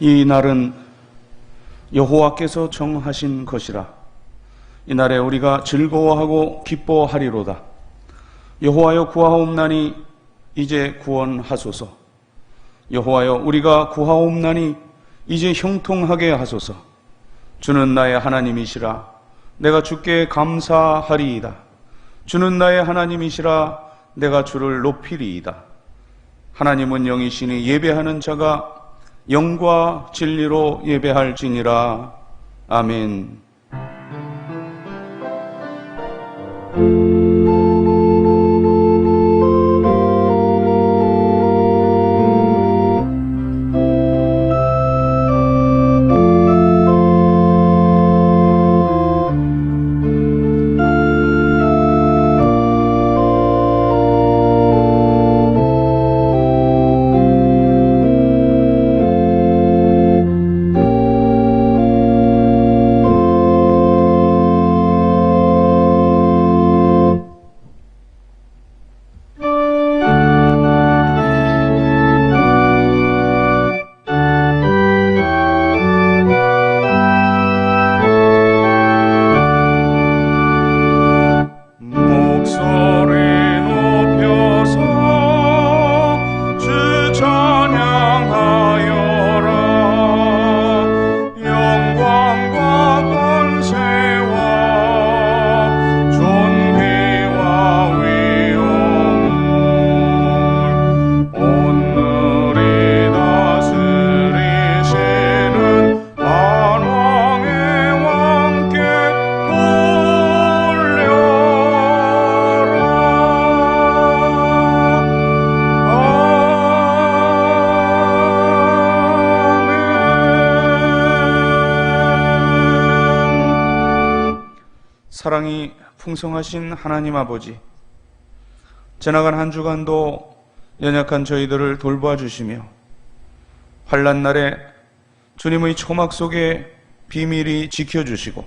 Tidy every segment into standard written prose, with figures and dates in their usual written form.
이 날은 여호와께서 정하신 것이라. 이 날에 우리가 즐거워하고 기뻐하리로다. 여호와여 구하옵나니 이제 구원하소서. 여호와여 우리가 구하옵나니 이제 형통하게 하소서. 주는 나의 하나님이시라. 내가 주께 감사하리이다. 주는 나의 하나님이시라. 내가 주를 높이리이다. 하나님은 영이시니 예배하는 자가 영과 진리로 예배할지니라. 아멘. 사랑이 풍성하신 하나님 아버지, 지나간 한 주간도 연약한 저희들을 돌보아 주시며 환난 날에 주님의 초막 속에 비밀히 지켜주시고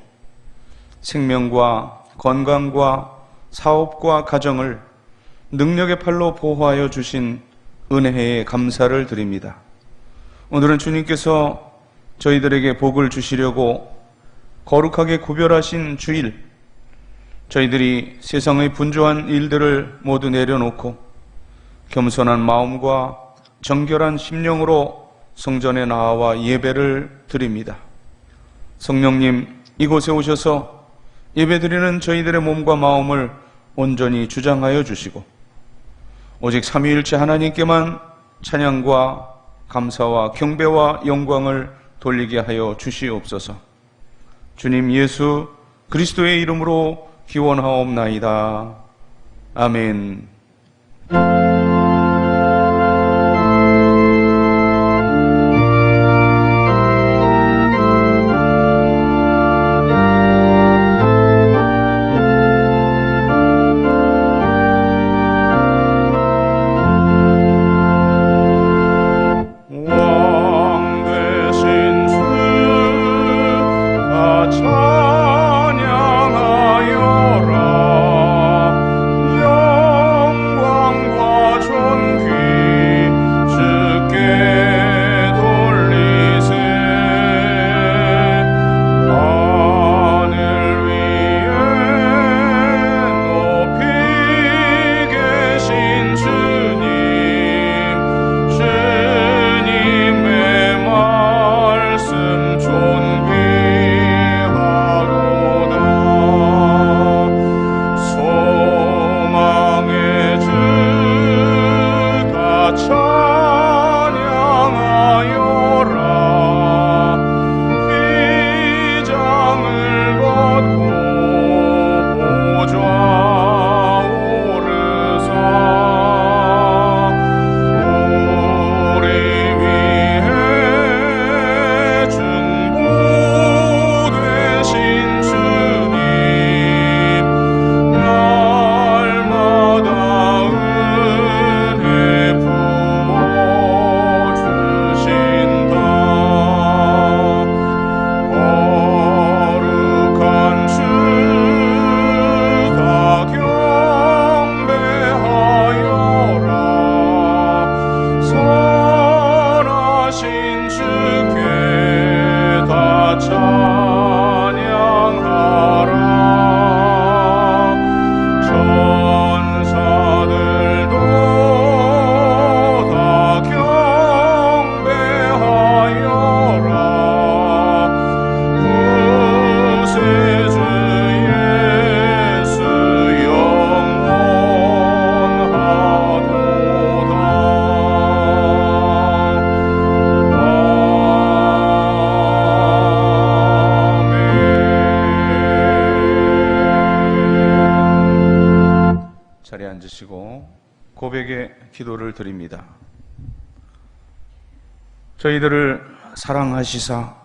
생명과 건강과 사업과 가정을 능력의 팔로 보호하여 주신 은혜에 감사를 드립니다. 오늘은 주님께서 저희들에게 복을 주시려고 거룩하게 구별하신 주일, 저희들이 세상의 분주한 일들을 모두 내려놓고 겸손한 마음과 정결한 심령으로 성전에 나와 예배를 드립니다. 성령님, 이곳에 오셔서 예배드리는 저희들의 몸과 마음을 온전히 주장하여 주시고 오직 삼위일체 하나님께만 찬양과 감사와 경배와 영광을 돌리게 하여 주시옵소서. 주님 예수 그리스도의 이름으로 기원하옵나이다. 아멘. 찬양하여라. 고백의 기도를 드립니다. 저희들을 사랑하시사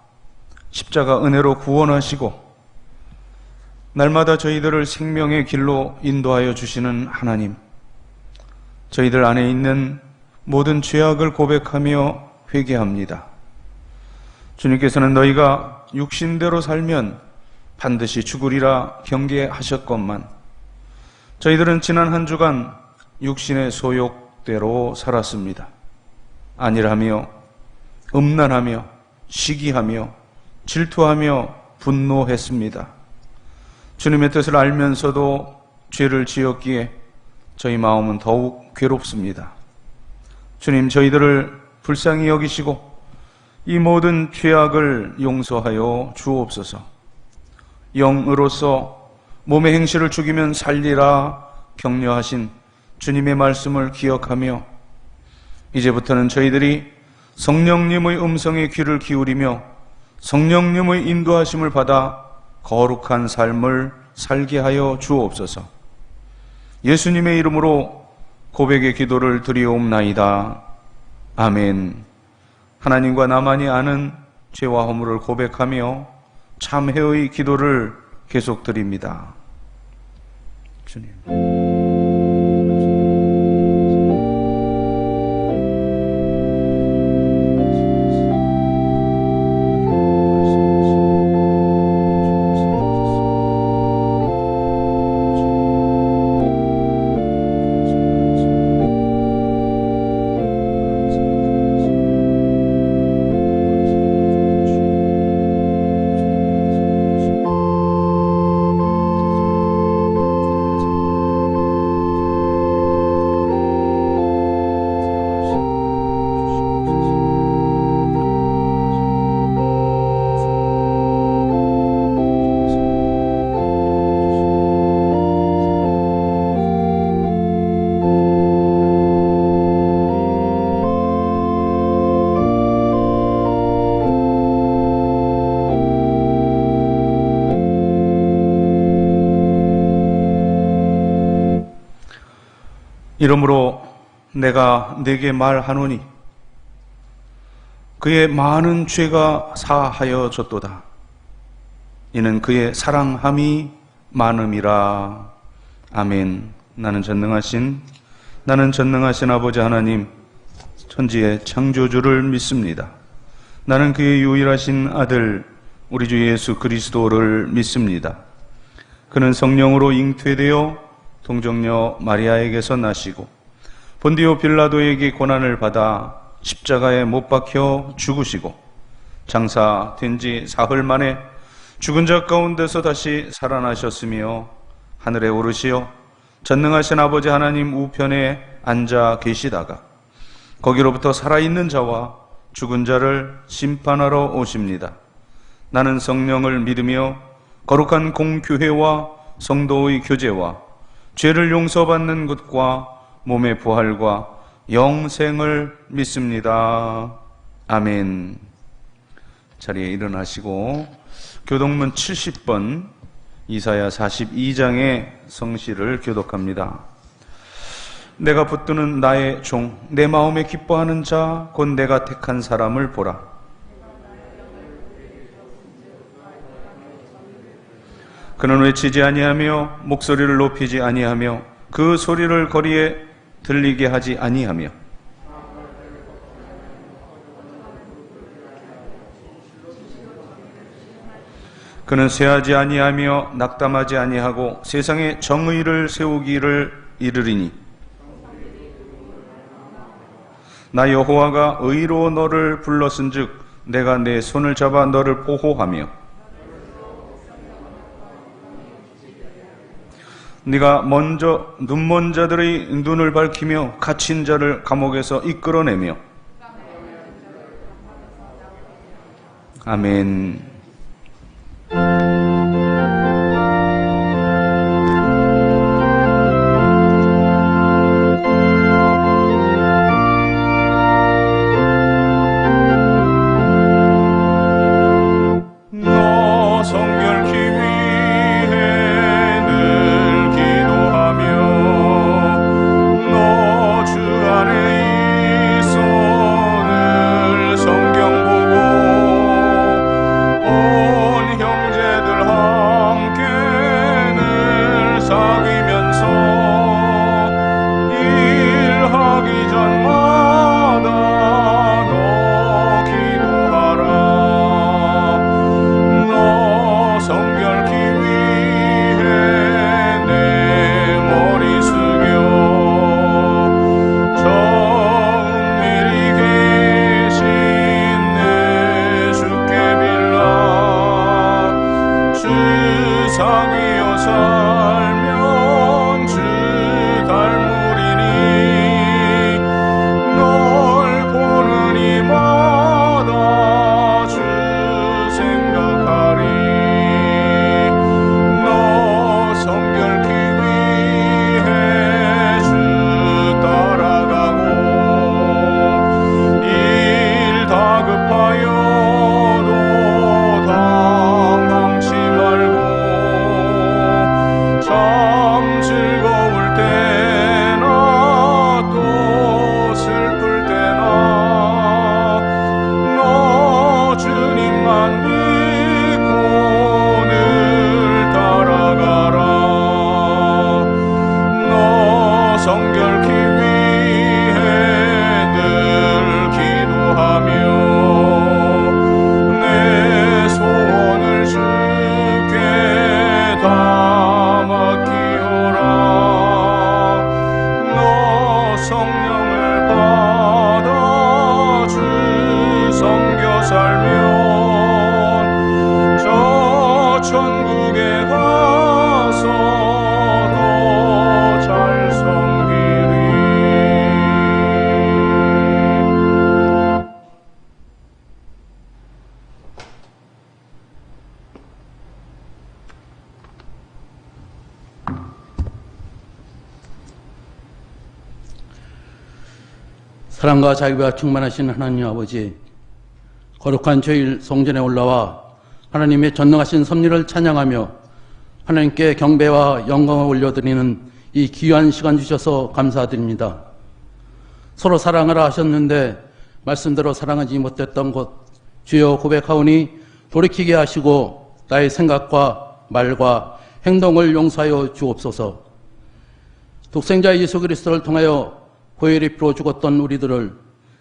십자가 은혜로 구원하시고 날마다 저희들을 생명의 길로 인도하여 주시는 하나님, 저희들 안에 있는 모든 죄악을 고백하며 회개합니다. 주님께서는 너희가 육신대로 살면 반드시 죽으리라 경계하셨건만 저희들은 지난 한 주간 육신의 소욕대로 살았습니다. 안일하며 음란하며 시기하며 질투하며 분노했습니다. 주님의 뜻을 알면서도 죄를 지었기에 저희 마음은 더욱 괴롭습니다. 주님, 저희들을 불쌍히 여기시고 이 모든 죄악을 용서하여 주옵소서. 영으로서 몸의 행실을 죽이면 살리라 격려하신 주님의 말씀을 기억하며 이제부터는 저희들이 성령님의 음성에 귀를 기울이며 성령님의 인도하심을 받아 거룩한 삶을 살게 하여 주옵소서. 예수님의 이름으로 고백의 기도를 드리옵나이다. 아멘. 하나님과 나만이 아는 죄와 허물을 고백하며 참회의 기도를 계속 드립니다. 주님. 이러므로 내가 네게 말하노니 그의 많은 죄가 사하여졌도다. 이는 그의 사랑함이 많음이라. 아멘. 나는 전능하신 아버지 하나님, 천지의 창조주를 믿습니다. 나는 그의 유일하신 아들 우리 주 예수 그리스도를 믿습니다. 그는 성령으로 잉태되어 동정녀 마리아에게서 나시고 본디오 빌라도에게 고난을 받아 십자가에 못 박혀 죽으시고 장사된 지 사흘 만에 죽은 자 가운데서 다시 살아나셨으며 하늘에 오르시어 전능하신 아버지 하나님 우편에 앉아 계시다가 거기로부터 살아있는 자와 죽은 자를 심판하러 오십니다. 나는 성령을 믿으며 거룩한 공교회와 성도의 교제와 죄를 용서받는 것과 몸의 부활과 영생을 믿습니다. 아멘. 자리에 일어나시고 교독문 70번 이사야 42장의 성시를 교독합니다. 내가 붙드는 나의 종, 내 마음에 기뻐하는 자, 곧 내가 택한 사람을 보라. 그는 외치지 아니하며 목소리를 높이지 아니하며 그 소리를 거리에 들리게 하지 아니하며 그는 쇠하지 아니하며 낙담하지 아니하고 세상에 정의를 세우기를 이르리니 나 여호와가 의로 너를 불렀은즉 내가 내 손을 잡아 너를 보호하며 네가 먼저 눈먼 자들의 눈을 밝히며 갇힌 자를 감옥에서 이끌어내며 아멘. 사랑과 자비와 충만하신 하나님 아버지, 거룩한 주일 성전에 올라와 하나님의 전능하신 섭리를 찬양하며 하나님께 경배와 영광을 올려드리는 이 귀한 시간 주셔서 감사드립니다. 서로 사랑하라 하셨는데 말씀대로 사랑하지 못했던 것 주여 고백하오니 돌이키게 하시고 나의 생각과 말과 행동을 용서하여 주옵소서. 독생자 예수 그리스도를 통하여 고혈이 피로 죽었던 우리들을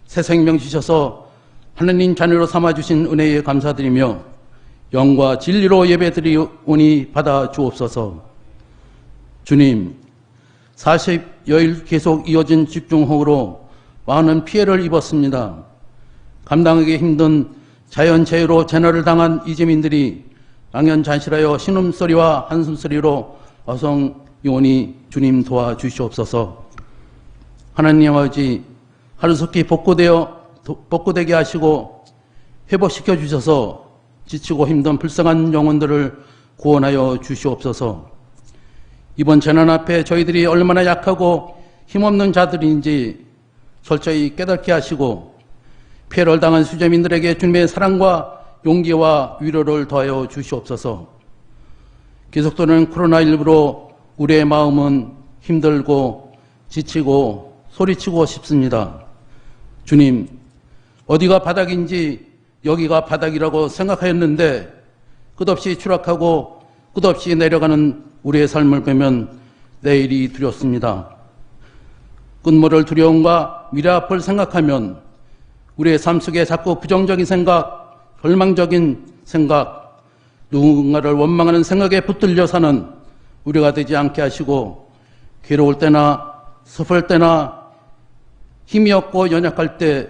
새 생명 주셔서 하느님 자녀로 삼아주신 은혜에 감사드리며 영과 진리로 예배드리오니 받아 주옵소서. 주님, 40여일 계속 이어진 집중호우로 많은 피해를 입었습니다. 감당하기 힘든 자연재해로 재난을 당한 이재민들이 망연자실하여 신음소리와 한숨소리로 어성이오니 주님 도와주시옵소서. 하나님 아버지, 하루속히 복구되게 하시고 회복시켜 주셔서 지치고 힘든 불쌍한 영혼들을 구원하여 주시옵소서. 이번 재난 앞에 저희들이 얼마나 약하고 힘없는 자들인지 철저히 깨닫게 하시고 피해를 당한 수재민들에게 주님의 사랑과 용기와 위로를 더하여 주시옵소서. 계속되는 코로나19로 우리의 마음은 힘들고 지치고 소리치고 싶습니다. 주님, 어디가 바닥인지 여기가 바닥이라고 생각하였는데 끝없이 추락하고 끝없이 내려가는 우리의 삶을 보면 내일이 두렵습니다. 끝모를 두려움과 미래 앞을 생각하면 우리의 삶 속에 자꾸 부정적인 생각, 절망적인 생각, 누군가를 원망하는 생각에 붙들려 사는 우리가 되지 않게 하시고 괴로울 때나 슬플 때나 힘이 없고 연약할 때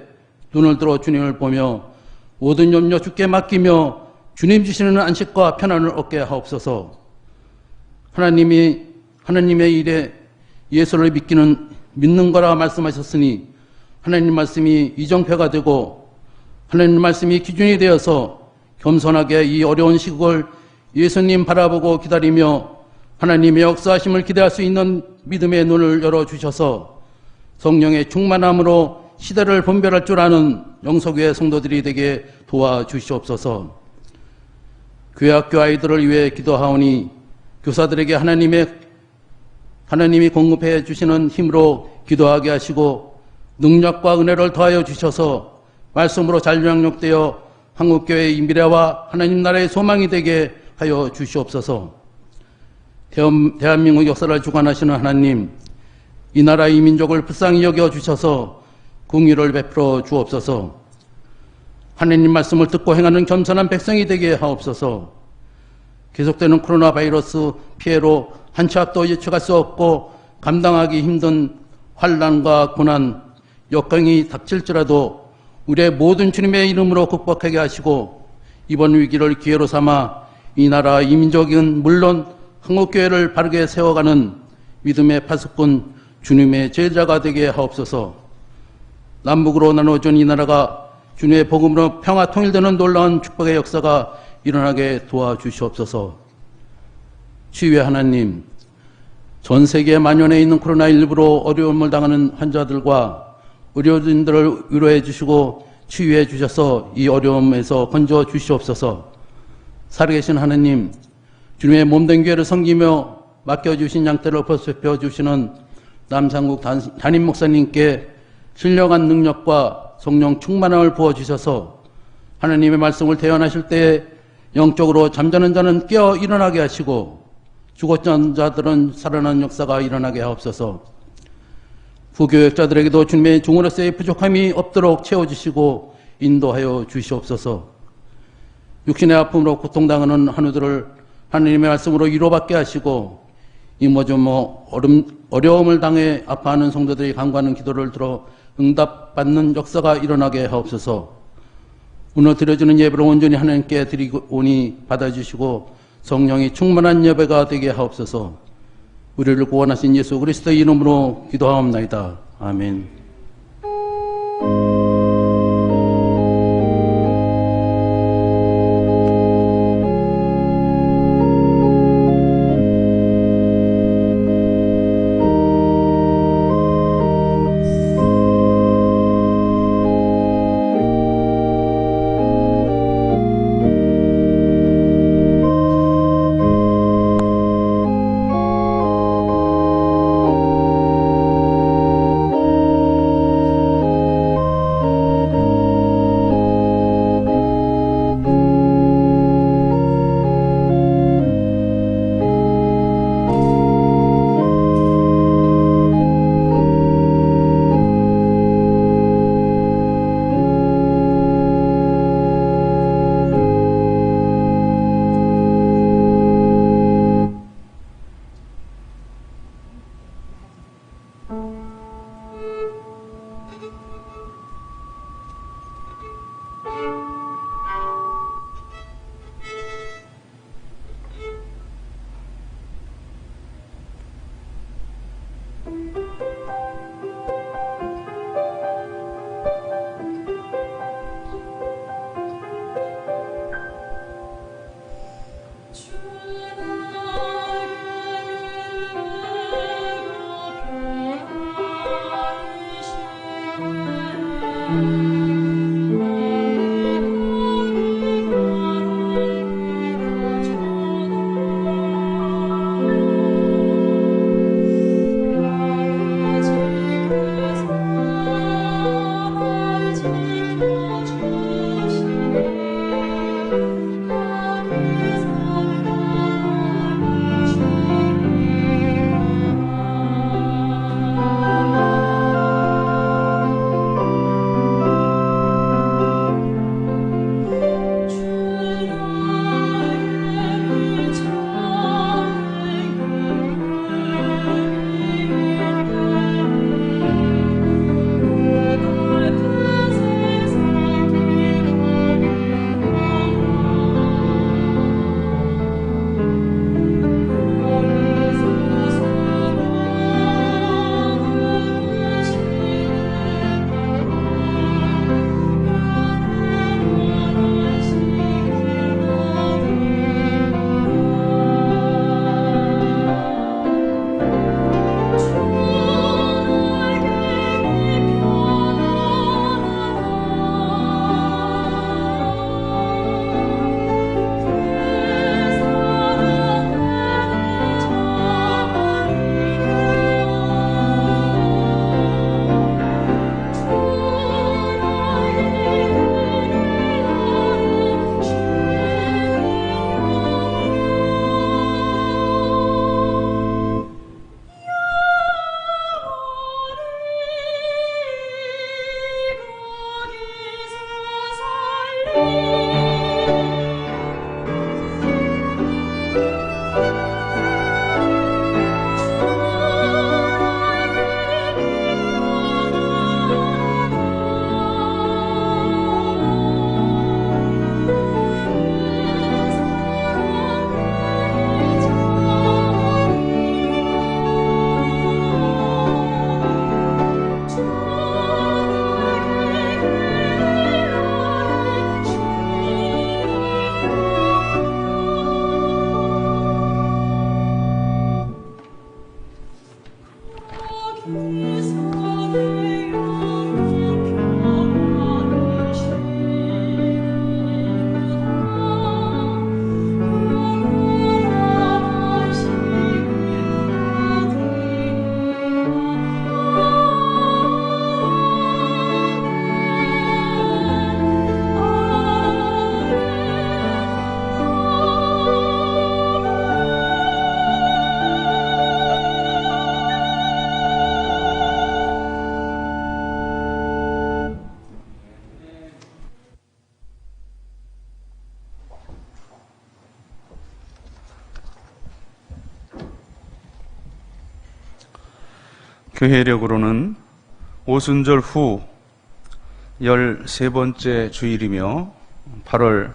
눈을 들어 주님을 보며 모든 염려 주께 맡기며 주님 주시는 안식과 편안을 얻게 하옵소서. 하나님의 일에 예수를 믿는 거라 말씀하셨으니 하나님 말씀이 이정표가 되고 하나님 말씀이 기준이 되어서 겸손하게 이 어려운 시국을 예수님 바라보고 기다리며 하나님의 역사하심을 기대할 수 있는 믿음의 눈을 열어주셔서 성령의 충만함으로 시대를 분별할 줄 아는 영서교회 성도들이 되게 도와주시옵소서. 교회 학교 아이들을 위해 기도하오니 교사들에게 하나님이 공급해 주시는 힘으로 기도하게 하시고 능력과 은혜를 더하여 주셔서 말씀으로 잘 양육되어 한국교회의 미래와 하나님 나라의 소망이 되게 하여 주시옵소서. 대한민국 역사를 주관하시는 하나님, 이 나라 이 민족을 불쌍히 여겨 주셔서 공의를 베풀어 주옵소서. 하나님 말씀을 듣고 행하는 겸손한 백성이 되게 하옵소서. 계속되는 코로나 바이러스 피해로 한 치 앞도 예측할 수 없고 감당하기 힘든 환난과 고난, 역경이 닥칠지라도 우리의 모든 주님의 이름으로 극복하게 하시고 이번 위기를 기회로 삼아 이 나라 이 민족은 물론 한국교회를 바르게 세워가는 믿음의 파수꾼 주님의 제자가 되게 하옵소서. 남북으로 나눠진 이 나라가 주님의 복음으로 평화 통일되는 놀라운 축복의 역사가 일어나게 도와주시옵소서. 치유의 하나님, 전 세계에 만연해 있는 코로나19로 어려움을 당하는 환자들과 의료진들을 위로해 주시고 치유해 주셔서 이 어려움에서 건져 주시옵소서. 살아계신 하나님, 주님의 몸된 교회를 섬기며 맡겨주신 양떼를 보살펴 주시는 남상국 담임 목사님께 신령한 능력과 성령 충만함을 부어주셔서 하나님의 말씀을 대언하실 때에 영적으로 잠자는 자는 깨어 일어나게 하시고 죽었던 자들은 살아나는 역사가 일어나게 하옵소서. 부교역자들에게도 주님의 종으로서의 부족함이 없도록 채워주시고 인도하여 주시옵소서. 육신의 아픔으로 고통당하는 한우들을 하나님의 말씀으로 위로받게 하시고 어려움을 당해 아파하는 성도들이 간구하는 기도를 들어 응답받는 역사가 일어나게 하옵소서. 오늘 드려지는 예배를 온전히 하나님께 드리오니 받아주시고 성령이 충만한 예배가 되게 하옵소서. 우리를 구원하신 예수 그리스도의 이름으로 기도하옵나이다. 아멘. 교회력으로는 오순절 후 13번째 주일이며 8월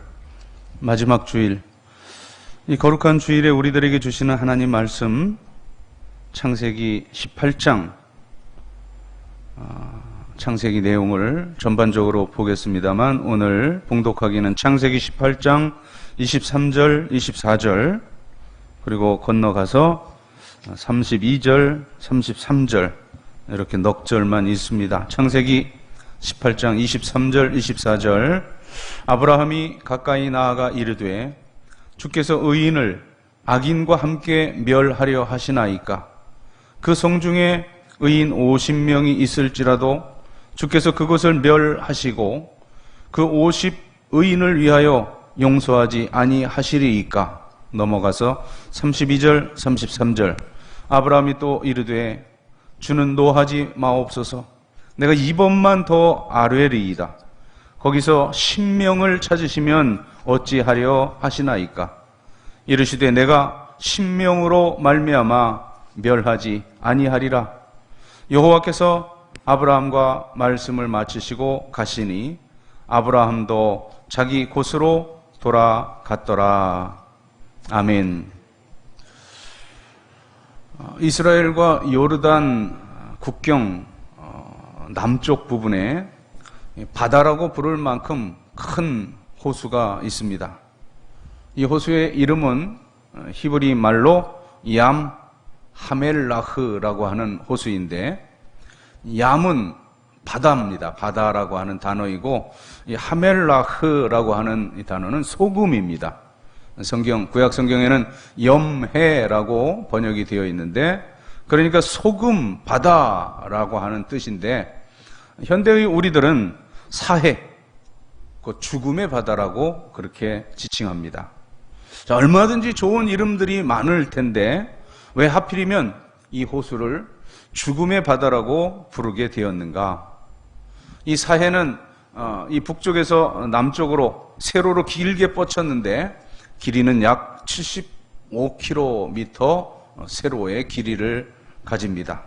마지막 주일, 이 거룩한 주일에 우리들에게 주시는 하나님 말씀 창세기 18장 창세기 내용을 전반적으로 보겠습니다만, 오늘 봉독하기는 창세기 18장 23절, 24절, 그리고 건너가서 32절, 33절 이렇게 넉 절만 있습니다. 창세기 18장 23절, 24절. 아브라함이 가까이 나아가 이르되 주께서 의인을 악인과 함께 멸하려 하시나이까? 그 성 중에 의인 50명이 있을지라도 주께서 그것을 멸하시고 그 50 의인을 위하여 용서하지 아니하시리이까? 넘어가서 32절, 33절. 아브라함이 또 이르되 주는 노하지 마옵소서. 내가 이번만 더 아뢰리이다. 거기서 10명을 찾으시면 어찌하려 하시나이까? 이르시되 내가 10명으로 말미암아 멸하지 아니하리라. 여호와께서 아브라함과 말씀을 마치시고 가시니 아브라함도 자기 곳으로 돌아갔더라. 아멘. 이스라엘과 요르단 국경 남쪽 부분에 바다라고 부를 만큼 큰 호수가 있습니다. 이 호수의 이름은 히브리 말로 얌 하멜라흐라고 하는 호수인데, 얌은 바다입니다. 바다라고 하는 단어이고, 이 하멜라흐라고 하는 이 단어는 소금입니다. 구약 성경에는 염해라고 번역이 되어 있는데, 그러니까 소금 바다라고 하는 뜻인데, 현대의 우리들은 사해, 그 죽음의 바다라고 그렇게 지칭합니다. 자, 얼마든지 좋은 이름들이 많을 텐데 왜 하필이면 이 호수를 죽음의 바다라고 부르게 되었는가? 이 사해는 이 북쪽에서 남쪽으로 세로로 길게 뻗쳤는데 길이는 약 75km 세로의 길이를 가집니다.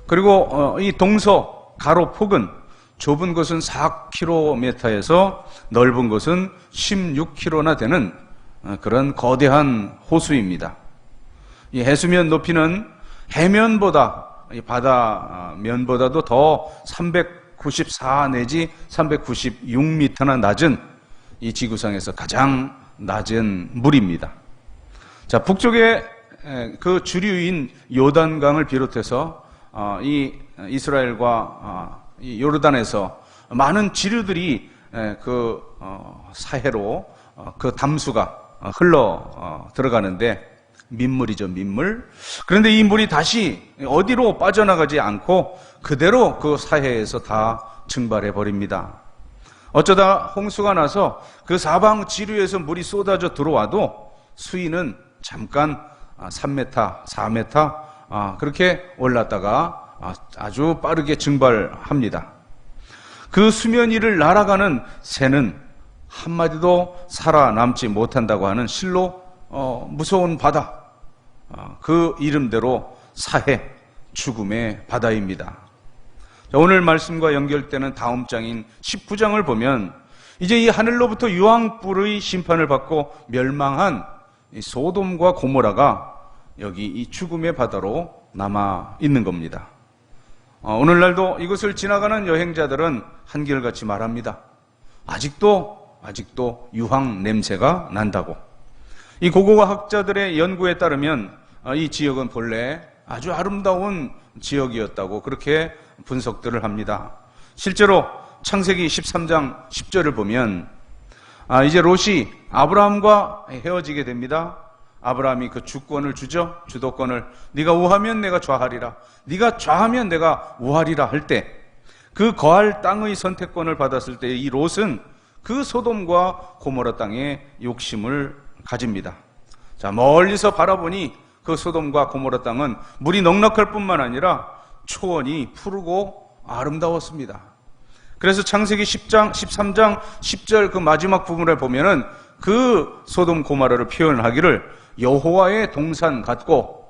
그리고 이 동서 가로폭은 좁은 곳은 4km에서 넓은 곳은 16km나 되는 그런 거대한 호수입니다. 이 해수면 높이는 해면보다, 이 바다 면보다도 더 394 내지 396m나 낮은, 이 지구상에서 가장 낮은 물입니다. 자, 북쪽에 그 주류인 요단강을 비롯해서 이 이스라엘과 이 요르단에서 많은 지류들이 그 사해로 그 담수가 흘러 들어가는데, 민물이죠, 민물. 그런데 이 물이 다시 어디로 빠져나가지 않고 그대로 그 사해에서 다 증발해 버립니다. 어쩌다 홍수가 나서 그 사방 지류에서 물이 쏟아져 들어와도 수위는 잠깐 3m, 4m 그렇게 올랐다가 아주 빠르게 증발합니다. 그 수면 위를 날아가는 새는 한마디도 살아남지 못한다고 하는 실로 무서운 바다, 그 이름대로 사해, 죽음의 바다입니다. 오늘 말씀과 연결되는 다음 장인 19장을 보면 이제 이 하늘로부터 유황불의 심판을 받고 멸망한 이 소돔과 고모라가 여기 이 죽음의 바다로 남아 있는 겁니다. 오늘날도 이곳을 지나가는 여행자들은 한결같이 말합니다. 아직도 유황 냄새가 난다고. 이 고고학자들의 연구에 따르면 이 지역은 본래 아주 아름다운 지역이었다고 그렇게 분석들을 합니다. 실제로 창세기 13장 10절을 보면 이제 롯이 아브라함과 헤어지게 됩니다. 아브라함이 그 주권을 주죠. 주도권을. 네가 우하면 내가 좌하리라, 네가 좌하면 내가 우하리라 할 때, 그 거할 땅의 선택권을 받았을 때 이 롯은 그 소돔과 고모라 땅에 욕심을 가집니다. 자, 멀리서 바라보니 그 소돔과 고모라 땅은 물이 넉넉할 뿐만 아니라 초원이 푸르고 아름다웠습니다. 그래서 창세기 10장, 13장 10절 그 마지막 부분을 보면은 그 소돔 고모라를 표현하기를 여호와의 동산 같고,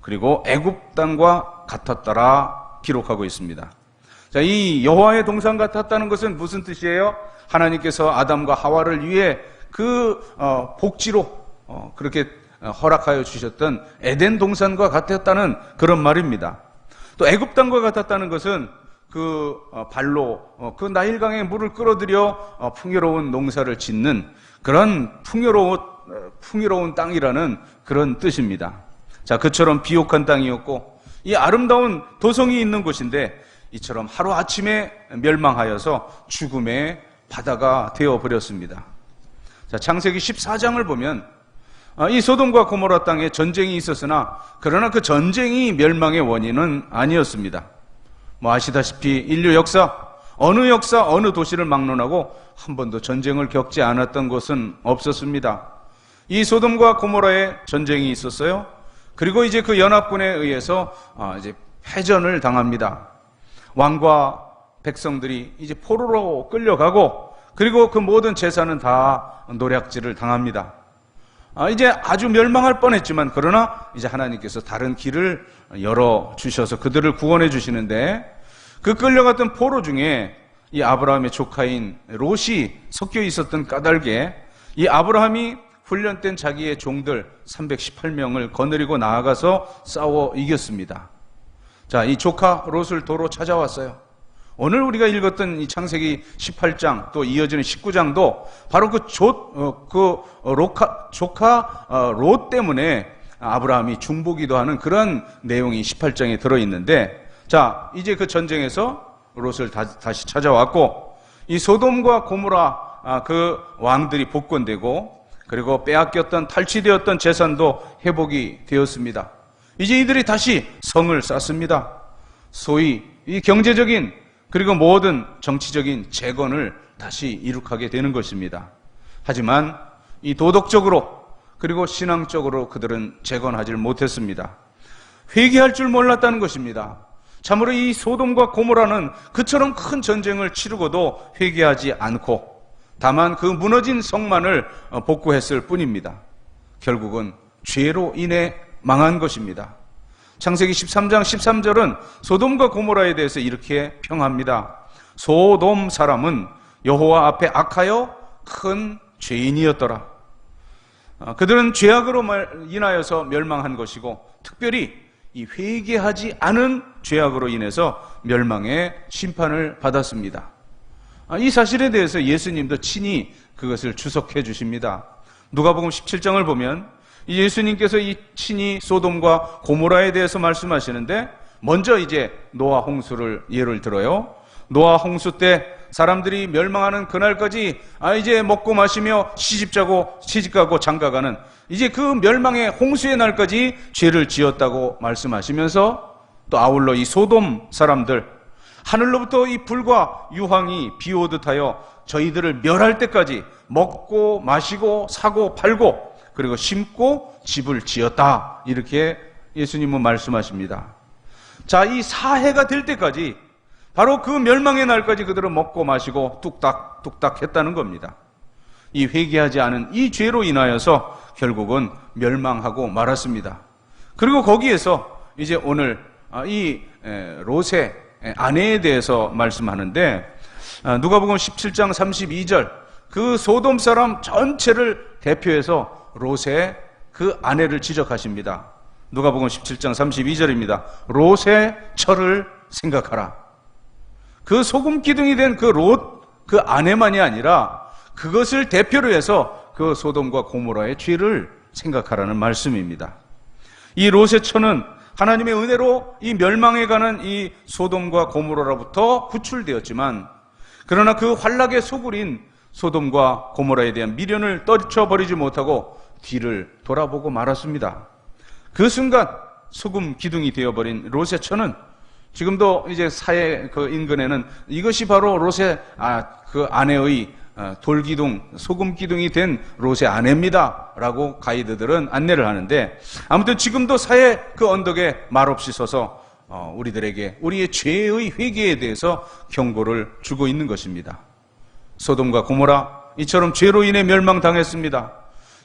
그리고 애굽 땅과 같았더라 기록하고 있습니다. 자, 이 여호와의 동상 같았다는 것은 무슨 뜻이에요? 하나님께서 아담과 하와를 위해 그 복지로 그렇게 허락하여 주셨던 에덴 동산과 같았다는 그런 말입니다. 또 애굽 땅과 같았다는 것은 그 발로 그 나일강에 물을 끌어들여 풍요로운 농사를 짓는 그런 풍요로운 땅이라는 그런 뜻입니다. 자, 그처럼 비옥한 땅이었고 이 아름다운 도성이 있는 곳인데 이처럼 하루아침에 멸망하여서 죽음의 바다가 되어버렸습니다. 자, 창세기 14장을 보면 이 소돔과 고모라 땅에 전쟁이 있었으나 그러나 그 전쟁이 멸망의 원인은 아니었습니다. 뭐 아시다시피 인류 역사, 어느 도시를 막론하고 한 번도 전쟁을 겪지 않았던 곳은 없었습니다. 이 소돔과 고모라에 전쟁이 있었어요. 그리고 이제 그 연합군에 의해서 이제 패전을 당합니다. 왕과 백성들이 이제 포로로 끌려가고 그리고 그 모든 재산은 다 노략질을 당합니다. 이제 아주 멸망할 뻔했지만 그러나 이제 하나님께서 다른 길을 열어 주셔서 그들을 구원해 주시는데 그 끌려갔던 포로 중에 이 아브라함의 조카인 롯이 섞여 있었던 까닭에 이 아브라함이 훈련된 자기의 종들 318명을 거느리고 나아가서 싸워 이겼습니다. 자, 이 조카 롯을 도로 찾아왔어요. 오늘 우리가 읽었던 이 창세기 18장 또 이어지는 19장도 바로 조카 롯 때문에 아브라함이 중보기도 하는 그런 내용이 18장에 들어있는데 자, 이제 그 전쟁에서 롯을 다시 찾아왔고 이 소돔과 고모라 그 왕들이 복권되고 그리고 빼앗겼던 탈취되었던 재산도 회복이 되었습니다. 이제 이들이 다시 성을 쌓습니다. 소위 이 경제적인 그리고 모든 정치적인 재건을 다시 이룩하게 되는 것입니다. 하지만 이 도덕적으로 그리고 신앙적으로 그들은 재건하지 못했습니다. 회개할 줄 몰랐다는 것입니다. 참으로 이 소돔과 고모라는 그처럼 큰 전쟁을 치르고도 회개하지 않고 다만 그 무너진 성만을 복구했을 뿐입니다. 결국은 죄로 인해 망한 것입니다. 창세기 13장 13절은 소돔과 고모라에 대해서 이렇게 평합니다. 소돔 사람은 여호와 앞에 악하여 큰 죄인이었더라. 그들은 죄악으로 인하여서 멸망한 것이고 특별히 이 회개하지 않은 죄악으로 인해서 멸망의 심판을 받았습니다. 이 사실에 대해서 예수님도 친히 그것을 주석해 주십니다. 누가복음 17장을 보면 예수님께서 이 친히 소돔과 고모라에 대해서 말씀하시는데 먼저 이제 노아 홍수를 예를 들어요. 노아 홍수 때 사람들이 멸망하는 그날까지 이제 먹고 마시며 시집가고 장가가는 이제 그 멸망의 홍수의 날까지 죄를 지었다고 말씀하시면서 또 아울러 이 소돔 사람들 하늘로부터 이 불과 유황이 비오듯 하여 저희들을 멸할 때까지 먹고 마시고 사고 팔고 그리고 심고 집을 지었다. 이렇게 예수님은 말씀하십니다. 자, 이 사해가 될 때까지 바로 그 멸망의 날까지 그들은 먹고 마시고 뚝딱 했다는 겁니다. 이 회개하지 않은 이 죄로 인하여서 결국은 멸망하고 말았습니다. 그리고 거기에서 이제 오늘 이 롯의 아내에 대해서 말씀하는데 누가복음 17장 32절 그 소돔 사람 전체를 대표해서 롯의 그 아내를 지적하십니다. 누가복음 17장 32절입니다. 롯의 처를 생각하라. 그 소금 기둥이 된 그 롯 그 아내만이 아니라 그것을 대표로 해서 그 소돔과 고모라의 죄를 생각하라는 말씀입니다. 이 롯의 처는 하나님의 은혜로 이 멸망해가는 이 소돔과 고모라로부터 구출되었지만 그러나 그 환락의 소굴인 소돔과 고모라에 대한 미련을 떨쳐버리지 못하고 뒤를 돌아보고 말았습니다. 그 순간 소금 기둥이 되어버린 롯의 처는 지금도 이제 사해 그 인근에는 이것이 바로 롯의 그 아내의 돌기둥, 소금 기둥이 된 롯의 아내입니다 라고 가이드들은 안내를 하는데 아무튼 지금도 사해 그 언덕에 말없이 서서 우리들에게 우리의 죄의 회개에 대해서 경고를 주고 있는 것입니다. 소돔과 고모라 이처럼 죄로 인해 멸망당했습니다.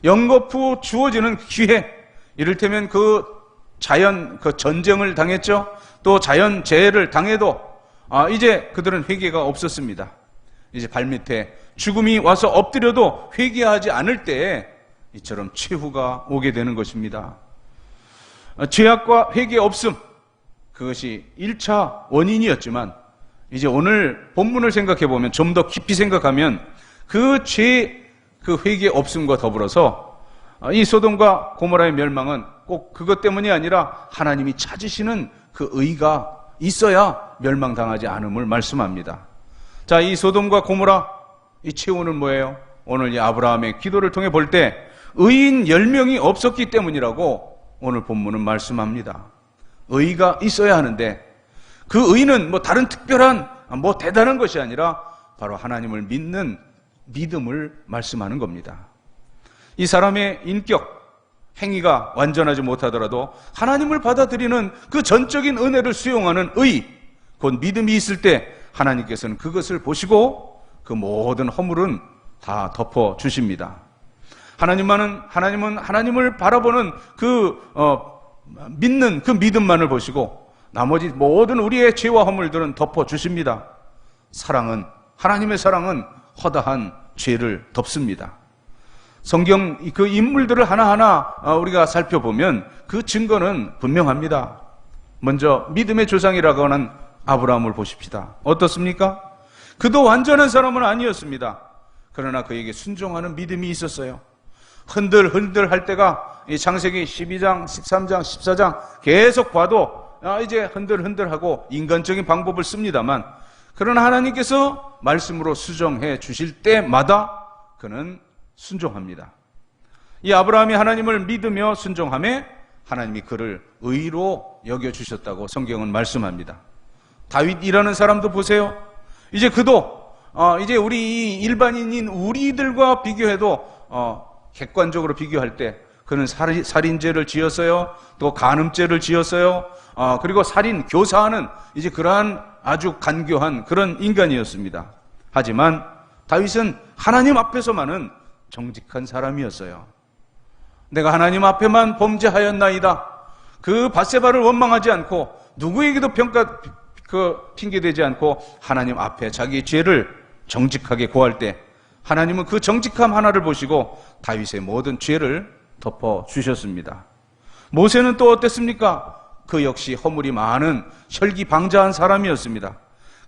연거푸 주어지는 기회, 이를테면 그 자연 그 전쟁을 당했죠. 또 자연 재해를 당해도 이제 그들은 회개가 없었습니다. 이제 발밑에 죽음이 와서 엎드려도 회개하지 않을 때에 이처럼 최후가 오게 되는 것입니다. 죄악과 회개 없음, 그것이 1차 원인이었지만 이제 오늘 본문을 생각해 보면, 좀 더 깊이 생각하면 그 회개 없음과 더불어서 이 소돔과 고모라의 멸망은 꼭 그것 때문이 아니라 하나님이 찾으시는 그 의가 있어야 멸망당하지 않음을 말씀합니다. 자, 이 소돔과 고모라 이 최후는 뭐예요? 오늘 이 아브라함의 기도를 통해 볼 때 의인 10명이 없었기 때문이라고 오늘 본문은 말씀합니다. 의가 있어야 하는데 그 의는 뭐 다른 특별한 뭐 대단한 것이 아니라 바로 하나님을 믿는 믿음을 말씀하는 겁니다. 이 사람의 인격, 행위가 완전하지 못하더라도 하나님을 받아들이는 그 전적인 은혜를 수용하는 의, 곧 믿음이 있을 때 하나님께서는 그것을 보시고 그 모든 허물은 다 덮어 주십니다. 하나님은 하나님을 바라보는 믿는 그 믿음만을 보시고 나머지 모든 우리의 죄와 허물들은 덮어 주십니다. 하나님의 사랑은 허다한 죄를 덮습니다. 성경 그 인물들을 하나하나 우리가 살펴보면 그 증거는 분명합니다. 먼저 믿음의 조상이라고 하는 아브라함을 보십시다. 어떻습니까? 그도 완전한 사람은 아니었습니다. 그러나 그에게 순종하는 믿음이 있었어요. 흔들흔들 할 때가 이 창세기 12장, 13장, 14장 계속 봐도 이제 흔들흔들하고 인간적인 방법을 씁니다만, 그러나 하나님께서 말씀으로 수정해 주실 때마다 그는 순종합니다. 이 아브라함이 하나님을 믿으며 순종함에 하나님이 그를 의로 여겨주셨다고 성경은 말씀합니다. 다윗이라는 사람도 보세요. 이제 그도 이제 우리 일반인인 우리들과 비교해도 객관적으로 비교할 때 그는 살인죄를 지었어요. 또 간음죄를 지었어요. 그리고 살인, 교사하는 이제 그러한 아주 간교한 그런 인간이었습니다. 하지만 다윗은 하나님 앞에서만은 정직한 사람이었어요. 내가 하나님 앞에만 범죄하였나이다. 그 밧세바를 원망하지 않고 누구에게도 핑계대지 않고 하나님 앞에 자기의 죄를 정직하게 고할 때 하나님은 그 정직함 하나를 보시고 다윗의 모든 죄를 덮어 주셨습니다. 모세는 또 어땠습니까? 그 역시 허물이 많은 혈기방자한 사람이었습니다.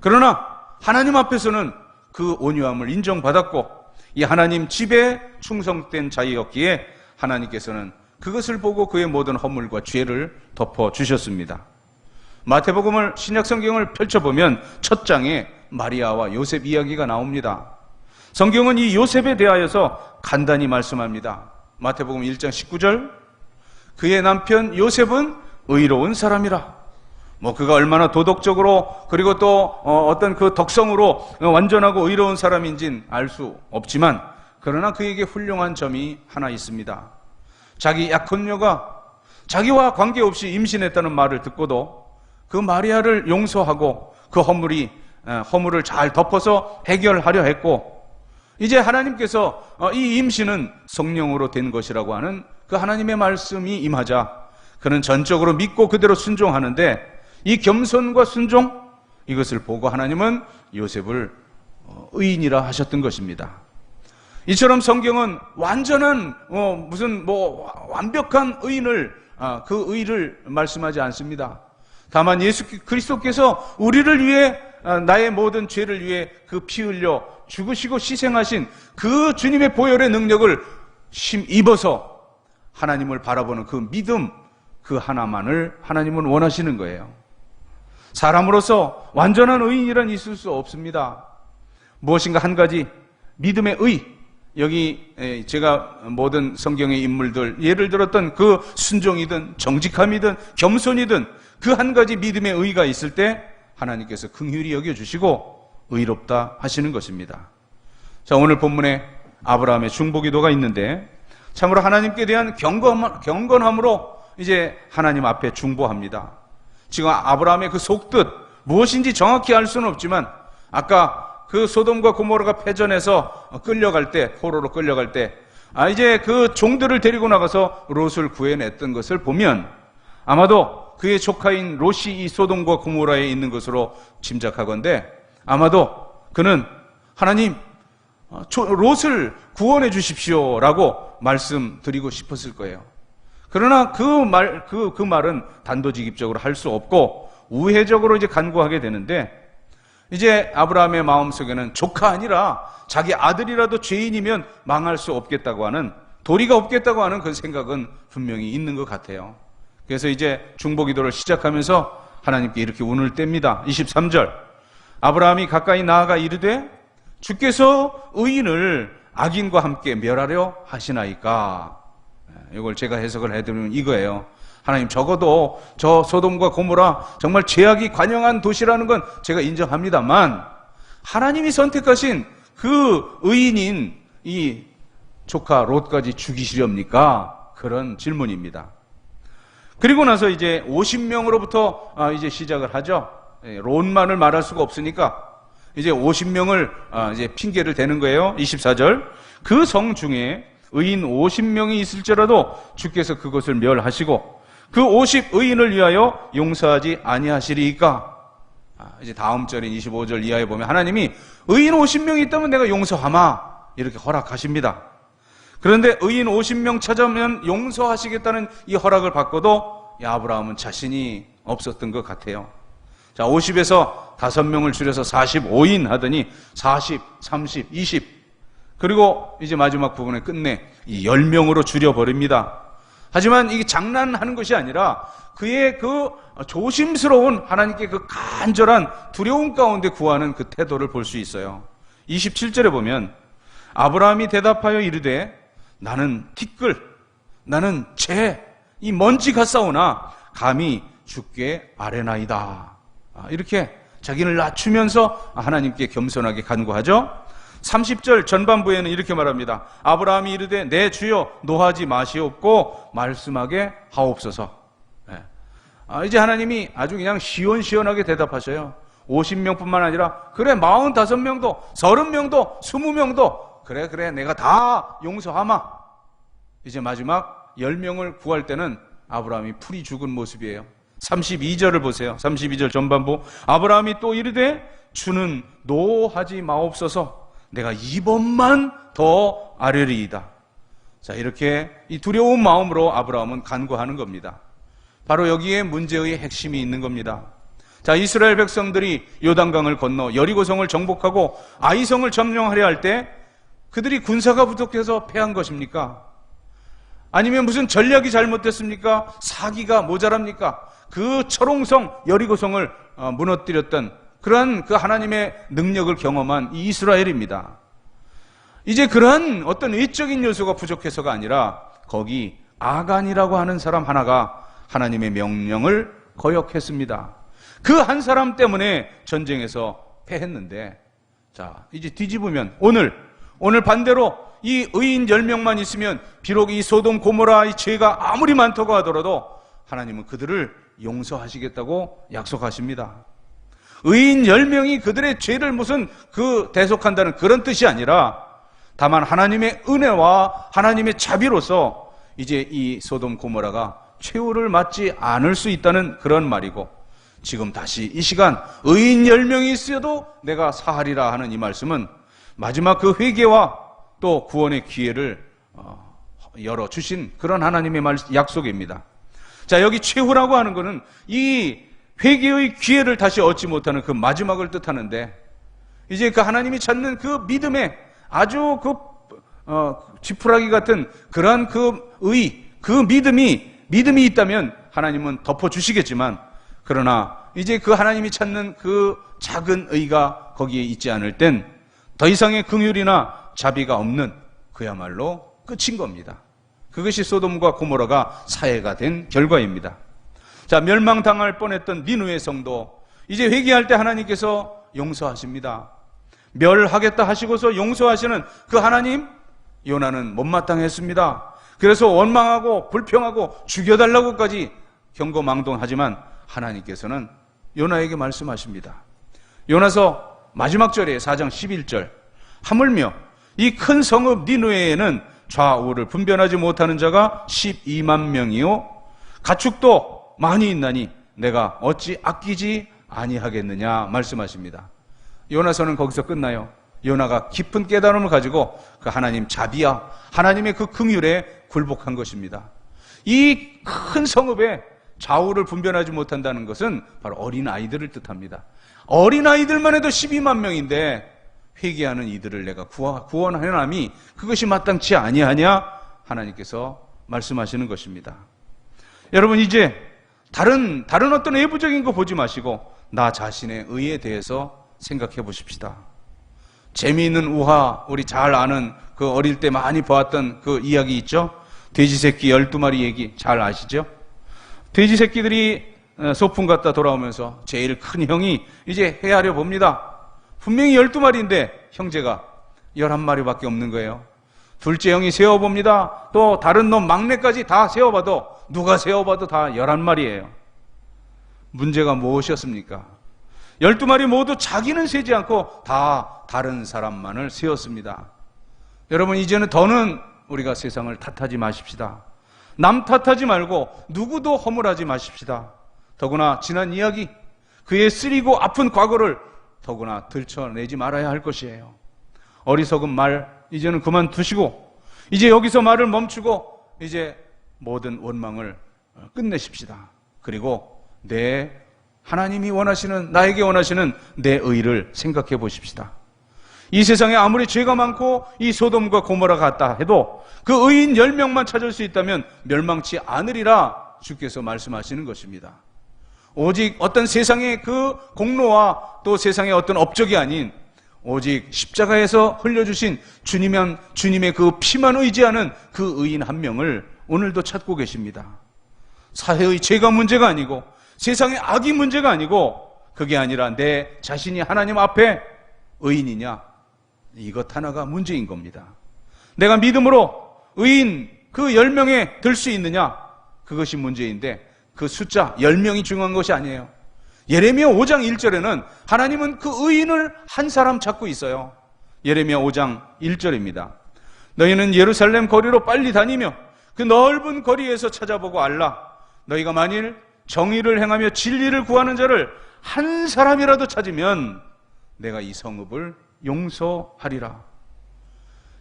그러나 하나님 앞에서는 그 온유함을 인정받았고 이 하나님 집에 충성된 자였기에 하나님께서는 그것을 보고 그의 모든 허물과 죄를 덮어 주셨습니다. 마태복음을 신약성경을 펼쳐보면 첫 장에 마리아와 요셉 이야기가 나옵니다. 성경은 이 요셉에 대하여서 간단히 말씀합니다. 마태복음 1장 19절, 그의 남편 요셉은 의로운 사람이라. 그가 얼마나 도덕적으로 그리고 또 어떤 그 덕성으로 완전하고 의로운 사람인지는 알 수 없지만 그러나 그에게 훌륭한 점이 하나 있습니다. 자기 약혼녀가 자기와 관계없이 임신했다는 말을 듣고도 그 마리아를 용서하고 그 허물을 잘 덮어서 해결하려 했고, 이제 하나님께서 이 임신은 성령으로 된 것이라고 하는 그 하나님의 말씀이 임하자 그는 전적으로 믿고 그대로 순종하는데, 이 겸손과 순종, 이것을 보고 하나님은 요셉을 의인이라 하셨던 것입니다. 이처럼 성경은 완전한 완벽한 의인을 그 의를 말씀하지 않습니다. 다만 예수 그리스도께서 우리를 위해 나의 모든 죄를 위해 그 피 흘려 죽으시고 희생하신 그 주님의 보혈의 능력을 힘입어서 하나님을 바라보는 그 믿음, 그 하나만을 하나님은 원하시는 거예요. 사람으로서 완전한 의인이란 있을 수 없습니다. 무엇인가 한 가지 믿음의 의, 여기 제가 모든 성경의 인물들 예를 들었던 그 순종이든 정직함이든 겸손이든 그 한 가지 믿음의 의가 있을 때 하나님께서 긍휼히 여겨주시고 의롭다 하시는 것입니다. 자, 오늘 본문에 아브라함의 중보기도가 있는데 참으로 하나님께 대한 경건함으로 이제 하나님 앞에 중보합니다. 지금 아브라함의 그 속뜻 무엇인지 정확히 알 수는 없지만 아까 그 소돔과 고모라가 패전해서 끌려갈 때, 포로로 끌려갈 때 이제 그 종들을 데리고 나가서 롯을 구해냈던 것을 보면 아마도 그의 조카인 롯이 이 소돔과 고모라에 있는 것으로 짐작하건대 아마도 그는 하나님 롯을 구원해 주십시오라고 말씀드리고 싶었을 거예요. 그러나 그 말은 단도직입적으로 할 수 없고 우회적으로 이제 간구하게 되는데, 이제 아브라함의 마음속에는 조카 아니라 자기 아들이라도 죄인이면 망할 수 없겠다고 하는, 도리가 없겠다고 하는 그 생각은 분명히 있는 것 같아요. 그래서 이제 중보기도를 시작하면서 하나님께 이렇게 운을 뗍니다. 23절, 아브라함이 가까이 나아가 이르되 주께서 의인을 악인과 함께 멸하려 하시나이까. 이걸 제가 해석을 해드리면 이거예요. 하나님, 적어도 저 소돔과 고모라 정말 죄악이 관영한 도시라는 건 제가 인정합니다만 하나님이 선택하신 그 의인인 이 조카 롯까지 죽이시렵니까? 그런 질문입니다. 그리고 나서 이제 50명으로부터 이제 시작을 하죠. 롯만을 말할 수가 없으니까 이제 50명을 이제 핑계를 대는 거예요. 24절, 그 성 중에 의인 50명이 있을지라도 주께서 그것을 멸하시고 그 50 의인을 위하여 용서하지 아니하시리이까. 이제 다음 절인 25절 이하에 보면 하나님이 의인 50명이 있다면 내가 용서하마 이렇게 허락하십니다. 그런데 의인 50명 찾아오면 용서하시겠다는 이 허락을 받고도 아브라함은 자신이 없었던 것 같아요. 자, 50에서 5명을 줄여서 45인 하더니 40, 30, 20, 그리고 이제 마지막 부분에 끝내 이 10명으로 줄여버립니다. 하지만 이게 장난하는 것이 아니라 그의 그 조심스러운 하나님께 그 간절한 두려움 가운데 구하는 그 태도를 볼 수 있어요. 27절에 보면 아브라함이 대답하여 이르되 나는 티끌, 나는 재, 이 먼지 같사오나 감히 주께 아뢰나이다. 이렇게 자기를 낮추면서 하나님께 겸손하게 간구하죠. 30절 전반부에는 이렇게 말합니다. 아브라함이 이르되 내 주여 노하지 마시옵고 말씀하게 하옵소서. 이제 하나님이 아주 그냥 시원시원하게 대답하셔요. 50명뿐만 아니라 그래 45명도 30명도 20명도 그래 내가 다 용서하마. 이제 마지막 10명을 구할 때는 아브라함이 풀이 죽은 모습이에요. 32절을 보세요. 32절 전반부, 아브라함이 또 이르되 주는 노하지 마옵소서 내가 이번만 더 아뢰리이다. 자, 이렇게 이 두려운 마음으로 아브라함은 간구하는 겁니다. 바로 여기에 문제의 핵심이 있는 겁니다. 자, 이스라엘 백성들이 요단강을 건너 여리고성을 정복하고 아이성을 점령하려 할 때 그들이 군사가 부족해서 패한 것입니까? 아니면 무슨 전략이 잘못됐습니까? 사기가 모자랍니까? 그 철옹성 여리고성을 무너뜨렸던 그러한 그 하나님의 능력을 경험한 이 이스라엘입니다. 이제 그러한 어떤 외적인 요소가 부족해서가 아니라 거기 아간이라고 하는 사람 하나가 하나님의 명령을 거역했습니다. 그 한 사람 때문에 전쟁에서 패했는데, 자, 이제 뒤집으면 오늘 반대로 이 의인 10명만 있으면 비록 이 소돔 고모라 이 죄가 아무리 많다고 하더라도 하나님은 그들을 용서하시겠다고 약속하십니다. 의인 10명이 그들의 죄를 무슨 대속한다는 그런 뜻이 아니라 다만 하나님의 은혜와 하나님의 자비로서 이제 이 소돔 고모라가 최후를 맞지 않을 수 있다는 그런 말이고, 지금 다시 이 시간 의인 10명이 있어도 내가 사하리라 하는 이 말씀은 마지막 그 회개와 또 구원의 기회를 열어주신 그런 하나님의 약속입니다. 자, 여기 최후라고 하는 것은 이 회개의 기회를 다시 얻지 못하는 그 마지막을 뜻하는데, 이제 그 하나님이 찾는 그 믿음에 아주 지푸라기 같은 그러한 그 믿음이 있다면 하나님은 덮어주시겠지만, 그러나 이제 그 하나님이 찾는 그 작은 의가 거기에 있지 않을 땐 더 이상의 긍휼이나 자비가 없는 그야말로 끝인 겁니다. 그것이 소돔과 고모라가 사해가 된 결과입니다. 자, 멸망당할 뻔했던 니느웨 성도, 이제 회개할 때 하나님께서 용서하십니다. 멸하겠다 하시고서 용서하시는 그 하나님, 요나는 못마땅했습니다. 그래서 원망하고 불평하고 죽여달라고까지 경고망동하지만 하나님께서는 요나에게 말씀하십니다. 요나서 마지막 절에 4장 11절, 하물며 이 큰 성읍 니느웨에는 좌우를 분별하지 못하는 자가 12만 명이요 가축도 많이 있나니 내가 어찌 아끼지 아니하겠느냐 말씀하십니다. 요나서는 거기서 끝나요. 요나가 깊은 깨달음을 가지고 그 하나님 자비와 하나님의 그 긍휼에 굴복한 것입니다. 이 큰 성읍에 좌우를 분별하지 못한다는 것은 바로 어린아이들을 뜻합니다. 어린아이들만 해도 12만 명인데 회개하는 이들을 내가 구원하나니 그것이 마땅치 아니하냐 하나님께서 말씀하시는 것입니다. 여러분, 이제 다른 어떤 외부적인 거 보지 마시고 나 자신의 의에 대해서 생각해 보십시다. 재미있는 우화, 우리 잘 아는 그 어릴 때 많이 보았던 그 이야기 있죠? 돼지 새끼 12마리 얘기 잘 아시죠? 돼지 새끼들이 소풍 갔다 돌아오면서 제일 큰 형이 이제 헤아려 봅니다. 분명히 12마리인데 형제가 11마리밖에 없는 거예요. 둘째 형이 세어봅니다. 또 다른 놈 막내까지 다 세어봐도 누가 세어봐도 다 11마리예요. 문제가 무엇이었습니까? 12마리 모두 자기는 세지 않고 다 다른 사람만을 세웠습니다. 여러분, 이제는 더는 우리가 세상을 탓하지 마십시다. 남 탓하지 말고 누구도 허물하지 마십시다. 더구나 지난 이야기, 그의 쓰리고 아픈 과거를 더구나 들춰내지 말아야 할 것이에요. 어리석은 말 이제는 그만두시고 이제 여기서 말을 멈추고 이제 모든 원망을 끝내십시다. 그리고 하나님이 원하시는, 나에게 원하시는 내 의를 생각해 보십시다. 이 세상에 아무리 죄가 많고 이 소돔과 고모라 같다 해도 그 의인 10명만 찾을 수 있다면 멸망치 않으리라 주께서 말씀하시는 것입니다. 오직 어떤 세상의 그 공로와 또 세상의 어떤 업적이 아닌 오직 십자가에서 흘려주신 주님의 그 피만 의지하는 그 의인 한 명을 오늘도 찾고 계십니다. 사회의 죄가 문제가 아니고 세상의 악이 문제가 아니고 그게 아니라 내 자신이 하나님 앞에 의인이냐, 이것 하나가 문제인 겁니다. 내가 믿음으로 의인 그 10명에 들 수 있느냐, 그것이 문제인데 그 숫자 10명이 중요한 것이 아니에요. 예레미야 5장 1절에는 하나님은 그 의인을 한 사람 찾고 있어요. 예레미야 5장 1절입니다. 너희는 예루살렘 거리로 빨리 다니며 그 넓은 거리에서 찾아보고 알라. 너희가 만일 정의를 행하며 진리를 구하는 자를 한 사람이라도 찾으면 내가 이 성읍을 용서하리라.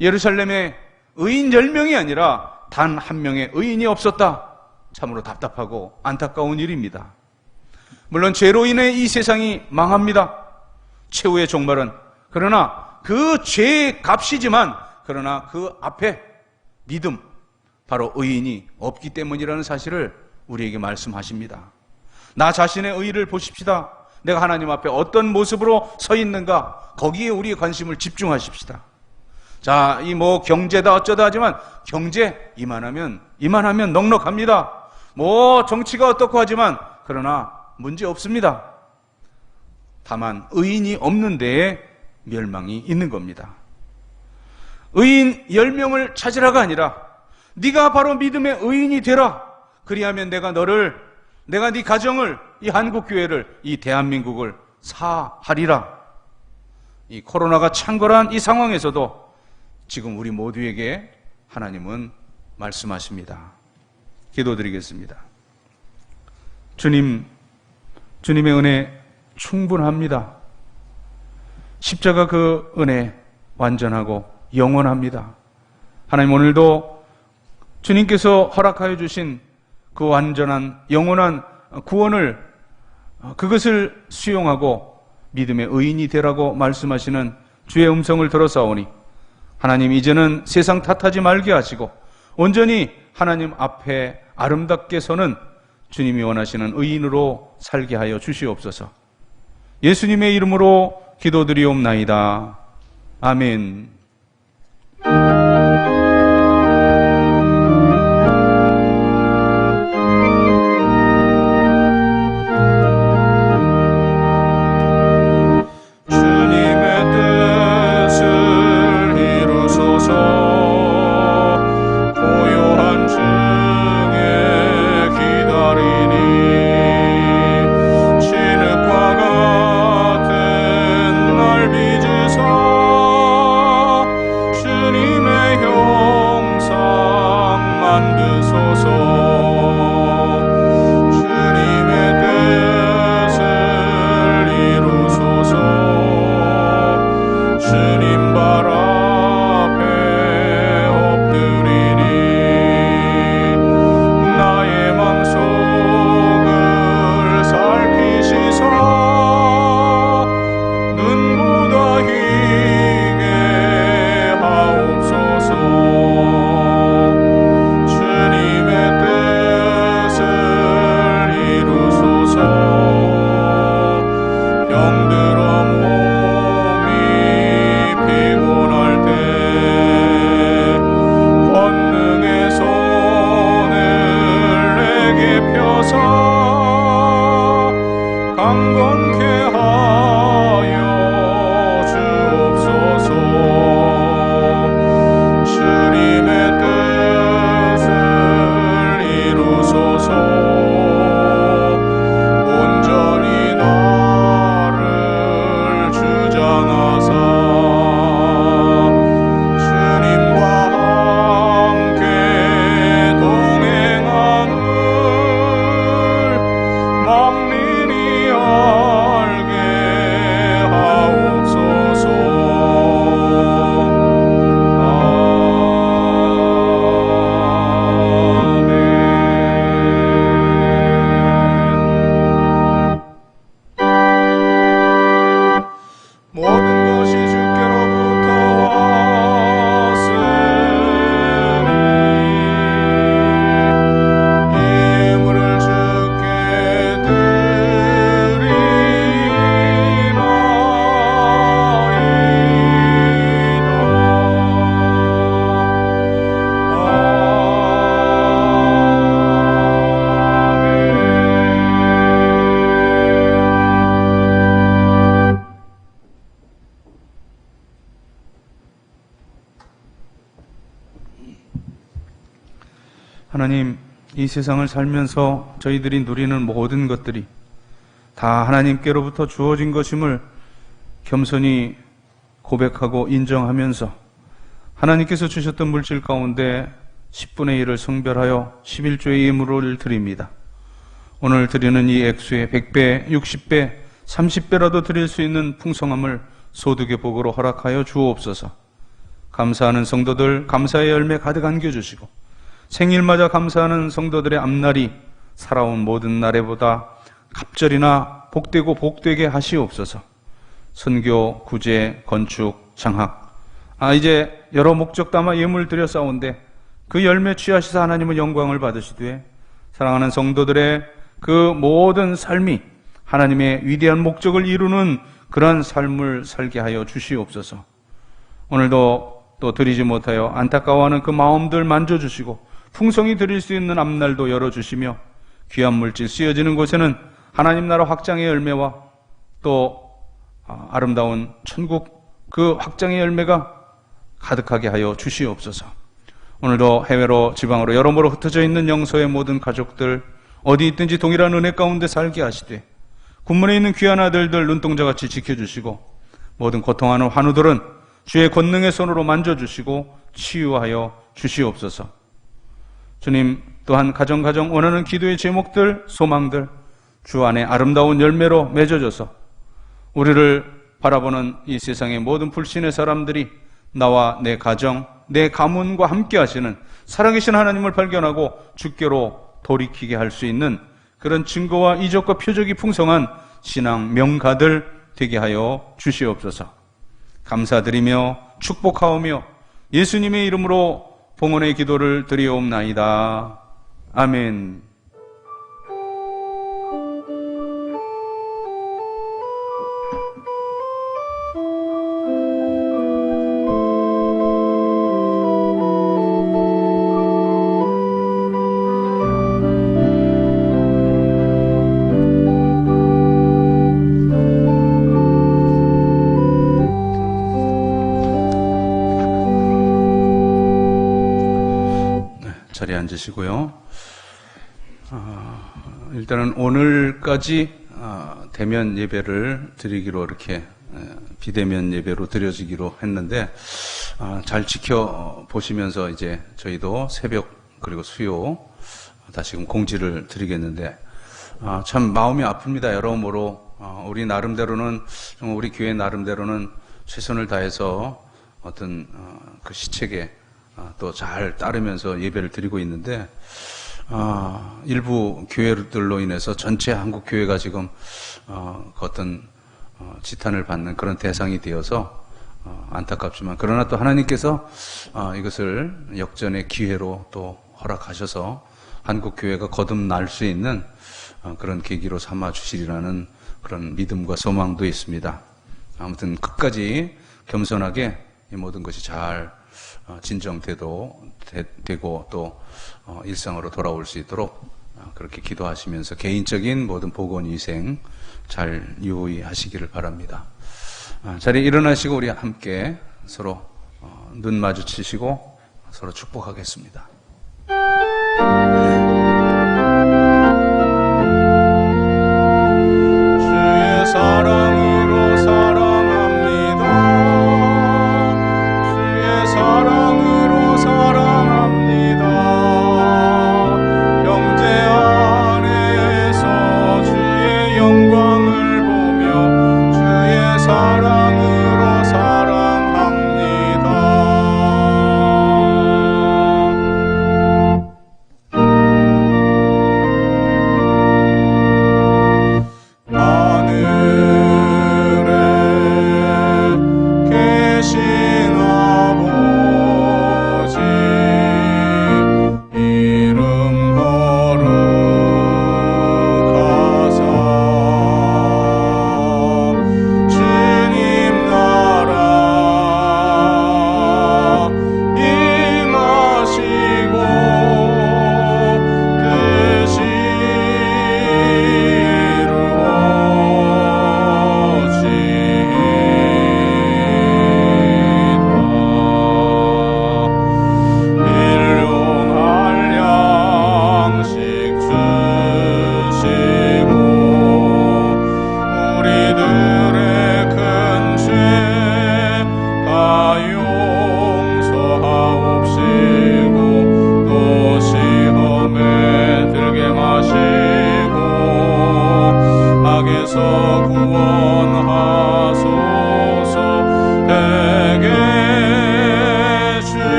예루살렘에 의인 10명이 아니라 단 한 명의 의인이 없었다. 참으로 답답하고 안타까운 일입니다. 물론 죄로 인해 이 세상이 망합니다. 최후의 종말은. 그러나 그 죄의 값이지만 그러나 그 앞에 믿음, 바로 의인이 없기 때문이라는 사실을 우리에게 말씀하십니다. 나 자신의 의의를 보십시다. 내가 하나님 앞에 어떤 모습으로 서 있는가, 거기에 우리의 관심을 집중하십시다. 자, 이 경제다 어쩌다 하지만 경제 이만하면 넉넉합니다. 정치가 어떻고 하지만 그러나 문제 없습니다. 다만 의인이 없는 데에 멸망이 있는 겁니다. 의인 10명을 찾으라가 아니라 네가 바로 믿음의 의인이 되라. 그리하면 내가 네 가정을, 이 한국교회를, 이 대한민국을 사하리라. 이 코로나가 창궐한 이 상황에서도 지금 우리 모두에게 하나님은 말씀하십니다. 기도드리겠습니다. 주님의 은혜 충분합니다. 십자가 그 은혜 완전하고 영원합니다. 하나님, 오늘도 주님께서 허락하여 주신 그 완전한 영원한 구원을, 그것을 수용하고 믿음의 의인이 되라고 말씀하시는 주의 음성을 들어사오니 하나님, 이제는 세상 탓하지 말게 하시고 온전히 하나님 앞에 아름답게 서는 주님이 원하시는 의인으로 살게 하여 주시옵소서. 예수님의 이름으로 기도드리옵나이다. 아멘. 주님의 하나님, 이 세상을 살면서 저희들이 누리는 모든 것들이 다 하나님께로부터 주어진 것임을 겸손히 고백하고 인정하면서 하나님께서 주셨던 물질 가운데 10분의 1을 성별하여 11조의 예물을 드립니다. 오늘 드리는 이 액수의 100배, 60배, 30배라도 드릴 수 있는 풍성함을 소득의 복으로 허락하여 주옵소서. 감사하는 성도들 감사의 열매 가득 안겨주시고 생일맞아 감사하는 성도들의 앞날이 살아온 모든 날에보다 갑절이나 복되고 복되게 하시옵소서. 선교, 구제, 건축, 장학, 이제 여러 목적 담아 예물 드려 싸운데 그 열매 취하시사 하나님은 영광을 받으시되 사랑하는 성도들의 그 모든 삶이 하나님의 위대한 목적을 이루는 그러한 삶을 살게 하여 주시옵소서. 오늘도 또 드리지 못하여 안타까워하는 그 마음들 만져주시고 풍성히 드릴 수 있는 앞날도 열어주시며 귀한 물질 쓰여지는 곳에는 하나님 나라 확장의 열매와 또 아름다운 천국 그 확장의 열매가 가득하게 하여 주시옵소서. 오늘도 해외로 지방으로 여러모로 흩어져 있는 영서의 모든 가족들 어디 있든지 동일한 은혜 가운데 살게 하시되 군문에 있는 귀한 아들들 눈동자같이 지켜주시고 모든 고통하는 환우들은 주의 권능의 손으로 만져주시고 치유하여 주시옵소서. 주님, 또한 가정 원하는 기도의 제목들, 소망들 주 안에 아름다운 열매로 맺어져서 우리를 바라보는 이 세상의 모든 불신의 사람들이 나와 내 가정, 내 가문과 함께 하시는 살아계신 하나님을 발견하고 주께로 돌이키게 할 수 있는 그런 증거와 이적과 표적이 풍성한 신앙 명가들 되게 하여 주시옵소서. 감사드리며 축복하오며 예수님의 이름으로 봉헌의 기도를 드리옵나이다. 아멘. 자리에 앉으시고요. 일단은 오늘까지 대면 예배를 드리기로 이렇게 비대면 예배로 드려지기로 했는데 잘 지켜보시면서 이제 저희도 새벽 그리고 수요 다시금 공지를 드리겠는데 참 마음이 아픕니다. 여러모로 우리 나름대로는 우리 교회 나름대로는 최선을 다해서 어떤 그 시책에 또 잘 따르면서 예배를 드리고 있는데 일부 교회들로 인해서 전체 한국 교회가 지금 어떤 지탄을 받는 그런 대상이 되어서 안타깝지만 그러나 또 하나님께서 이것을 역전의 기회로 또 허락하셔서 한국 교회가 거듭날 수 있는 그런 계기로 삼아 주시리라는 그런 믿음과 소망도 있습니다. 아무튼 끝까지 겸손하게 이 모든 것이 잘 진정되고 또 일상으로 돌아올 수 있도록 그렇게 기도하시면서 개인적인 모든 보건위생 잘 유의 하시기를 바랍니다. 자리에 일어나시고 우리 함께 서로 눈 마주치시고 서로 축복하겠습니다. 주의 사랑으로 사랑합니다. 주의 사랑으로 사랑합니다. 형제 안에서 주의 영광을 보며 주의 사랑으로 사랑합니다.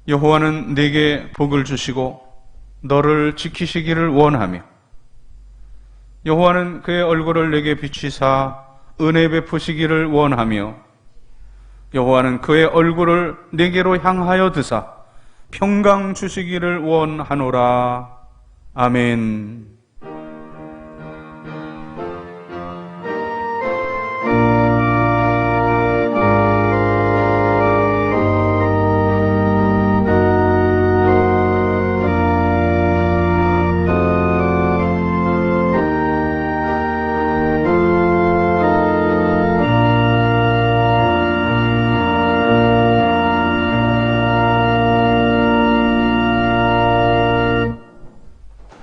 여호와는 네게 복을 주시고 너를 지키시기를 원하며 여호와는 그의 얼굴을 내게 비추사 은혜 베푸시기를 원하며 여호와는 그의 얼굴을 네게로 향하여 드사 평강 주시기를 원하노라. 아멘.